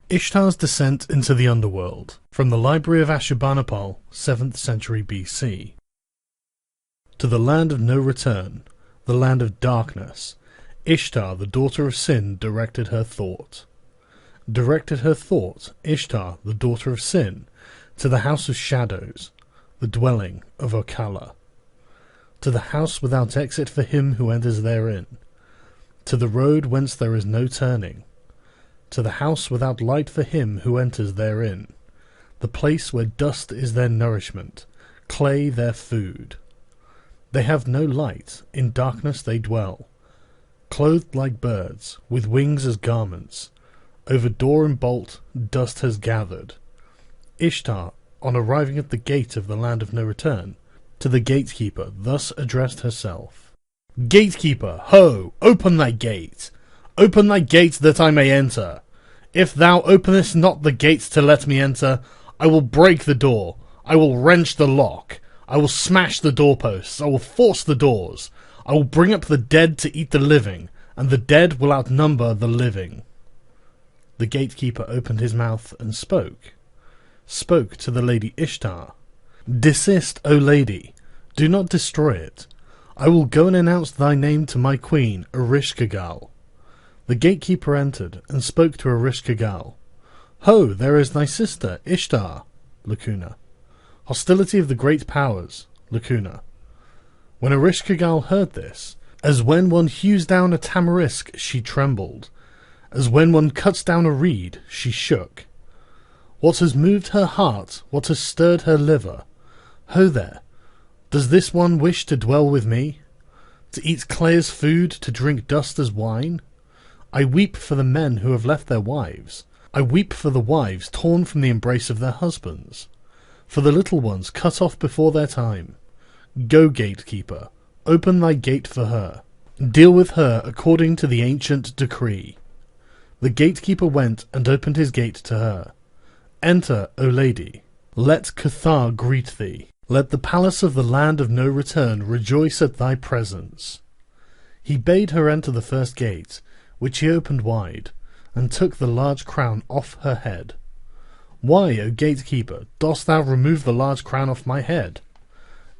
Ishtar's Descent into the Underworld, from the Library of Ashurbanipal, 7th century BC. To the land of no return, the land of darkness, Ishtar, the daughter of Sin, directed her thought. Ishtar, the daughter of Sin, to the house of shadows, the dwelling of Ocala. To the house without exit for him who enters therein, to the road whence there is no turning, to the house without light for him who enters therein, the place where dust is their nourishment, clay their food. They have no light, in darkness they dwell, clothed like birds, with wings as garments. Over door and bolt dust has gathered. Ishtar, on arriving at the gate of the land of no return, to the gatekeeper thus addressed herself. Gatekeeper, ho! Open thy gate! Open thy gate that I may enter. If thou openest not the gate to let me enter, I will break the door, I will wrench the lock, I will smash the doorposts, I will force the doors, I will bring up the dead to eat the living, and the dead will outnumber the living. The gatekeeper opened his mouth and spoke to the lady Ishtar. Desist, O lady, do not destroy it. I will go and announce thy name to my queen, Erishkigal. The gatekeeper entered and spoke to Erishkigal. Ho, there is thy sister, Ishtar, lacuna. Hostility of the great powers, lacuna. When Erishkigal heard this, as when one hews down a tamarisk, she trembled. As when one cuts down a reed, she shook. What has moved her heart, what has stirred her liver? Ho there, does this one wish to dwell with me? To eat clay as food, to drink dust as wine? I weep for the men who have left their wives. I weep for the wives torn from the embrace of their husbands. For the little ones cut off before their time. Go, gatekeeper, open thy gate for her. Deal with her according to the ancient decree. The gatekeeper went and opened his gate to her. Enter, O lady. Let Cathar greet thee. Let the palace of the land of no return rejoice at thy presence. He bade her enter the first gate, which he opened wide, and took the large crown off her head. Why, O gatekeeper, dost thou remove the large crown off my head?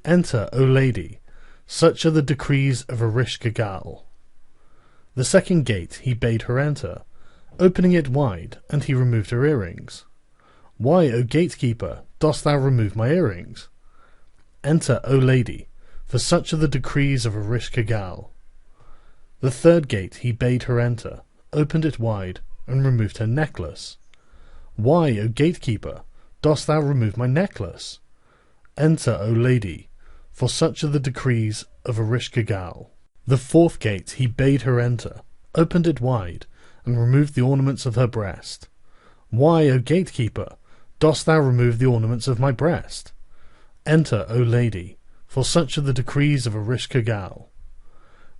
Enter, O lady. Such are the decrees of Erishkigal. The second gate he bade her enter, opening it wide, and he removed her earrings. Why, O gatekeeper, dost thou remove my earrings? Enter, O lady, for such are the decrees of Erishkigal. The third gate he bade her enter, opened it wide, and removed her necklace. Why, O gatekeeper, dost thou remove my necklace? Enter, O lady, for such are the decrees of Erishkigal. The fourth gate he bade her enter, opened it wide, and removed the ornaments of her breast. Why, O gatekeeper, dost thou remove the ornaments of my breast? Enter, O lady, for such are the decrees of Erishkigal.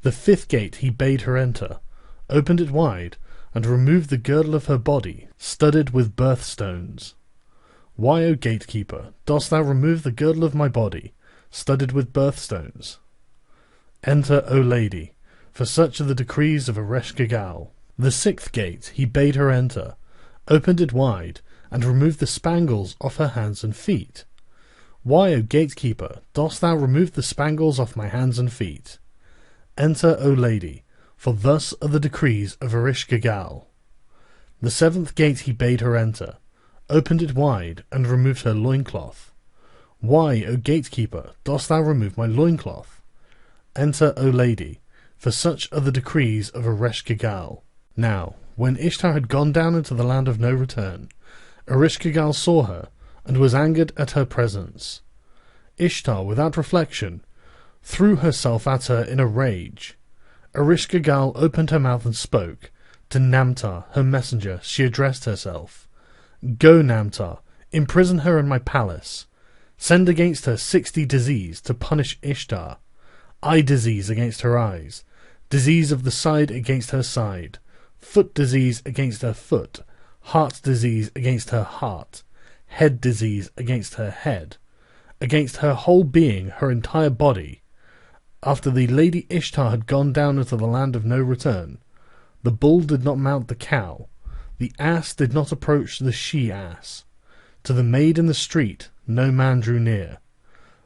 The fifth gate he bade her enter, opened it wide, and removed the girdle of her body, studded with birthstones. Why, O gatekeeper, dost thou remove the girdle of my body, studded with birthstones? Enter, O lady, for such are the decrees of Erishkigal. The sixth gate he bade her enter, opened it wide, and removed the spangles off her hands and feet. Why, O gatekeeper, dost thou remove the spangles off my hands and feet? Enter, O lady, for thus are the decrees of Erishkigal. The seventh gate he bade her enter, opened it wide, and removed her loincloth. Why, O gatekeeper, dost thou remove my loincloth? Enter, O lady, for such are the decrees of Erishkigal. Now, when Ishtar had gone down into the land of no return, Erishkigal saw her, and was angered at her presence. Ishtar, without reflection, threw herself at her in a rage. Erishkigal opened her mouth and spoke. To Namtar, her messenger, she addressed herself. Go, Namtar, imprison her in my palace. Send against her 60 disease to punish Ishtar. Eye disease against her eyes, disease of the side against her side, foot disease against her foot, heart disease against her heart, head disease against her head, against her whole being, her entire body. After the lady Ishtar had gone down into the land of no return, the bull did not mount the cow, The ass did not approach the she-ass. To the maid in the street no man drew near.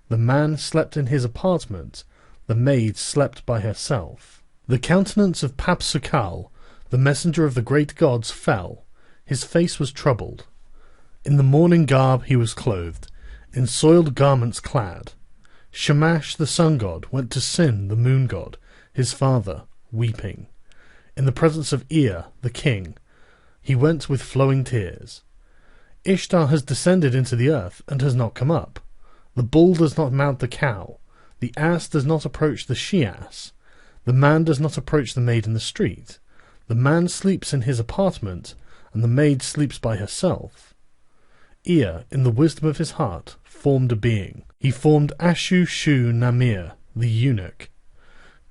The man slept in his apartment, the maid slept by herself. The countenance of Papsukal, the messenger of the great gods, fell. His face was troubled. In the mourning garb he was clothed, in soiled garments clad. Shamash the sun-god went to Sin the moon-god, his father, weeping. In the presence of Ea, the king, he went with flowing tears. Ishtar has descended into the earth and has not come up. The bull does not mount the cow. The ass does not approach the she-ass. The man does not approach the maid in the street. The man sleeps in his apartment, and the maid sleeps by herself. Ea, in the wisdom of his heart, formed a being. He formed Ashu-shu-namir, the eunuch.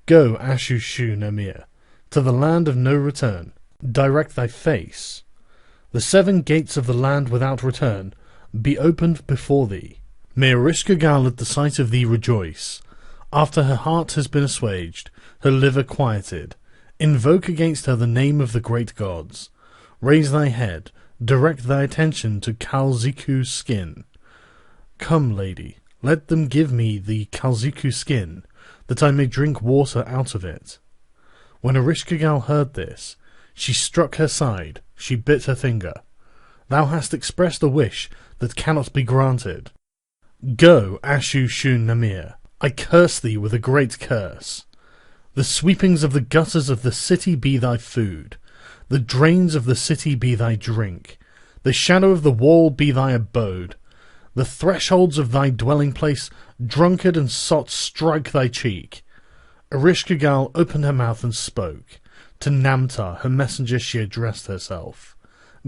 Go, Ashu-shu-namir, to the land of no return. Direct thy face. The 7 gates of the land without return be opened before thee. May Erishkigal at the sight of thee rejoice. After her heart has been assuaged, her liver quieted, invoke against her the name of the great gods. Raise thy head, direct thy attention to Kalziku's skin. Come, lady, let them give me the Kalziku skin, that I may drink water out of it. When Erishkigal heard this, she struck her side, she bit her finger. Thou hast expressed a wish that cannot be granted. Go, Ashu-shu-namir, I curse thee with a great curse. The sweepings of the gutters of the city be thy food, the drains of the city be thy drink, the shadow of the wall be thy abode, the thresholds of thy dwelling place, drunkard and sot, strike thy cheek. Erishkigal opened her mouth and spoke. To Namtar, her messenger, she addressed herself.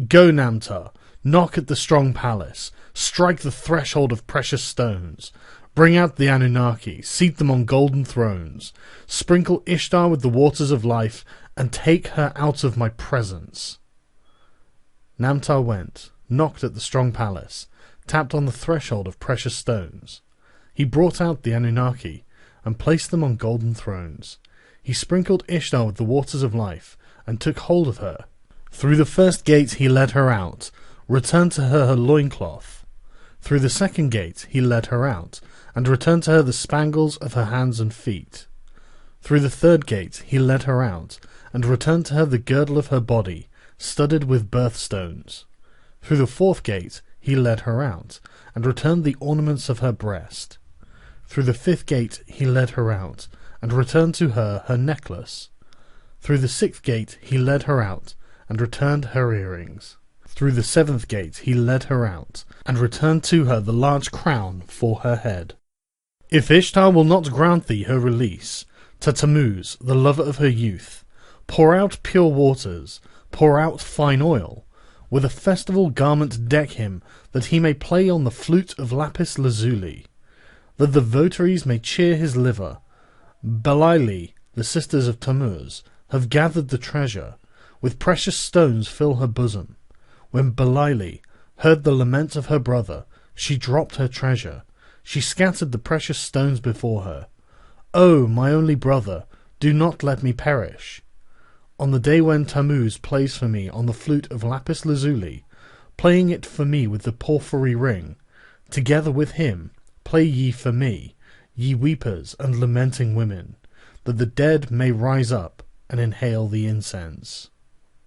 Go, Namtar, knock at the strong palace, strike the threshold of precious stones, bring out the Anunnaki, seat them on golden thrones, sprinkle Ishtar with the waters of life, and take her out of my presence. Namtar went, knocked at the strong palace, tapped on the threshold of precious stones. He brought out the Anunnaki, and placed them on golden thrones. He sprinkled Ishtar with the waters of life, and took hold of her. Through the first gate he led her out, returned to her loincloth. Through the second gate he led her out, and returned to her the spangles of her hands and feet. Through the third gate he led her out, and returned to her the girdle of her body, studded with birthstones. Through the fourth gate he led her out, and returned the ornaments of her breast. Through the fifth gate he led her out, and returned to her her necklace. Through the sixth gate he led her out, and returned her earrings. Through the seventh gate he led her out, and returned to her the large crown for her head. If Ishtar will not grant thee her release, to Tammuz, the lover of her youth, pour out pure waters, pour out fine oil, with a festival garment deck him, that he may play on the flute of lapis lazuli, that the votaries may cheer his liver. Belaili, the sisters of Tammuz, have gathered the treasure, with precious stones fill her bosom. When Belaili heard the lament of her brother, she dropped her treasure, she scattered the precious stones before her. O my only brother, do not let me perish. On the day when Tammuz plays for me on the flute of lapis lazuli, playing it for me with the porphyry ring, together with him play ye for me, ye weepers and lamenting women, that the dead may rise up and inhale the incense.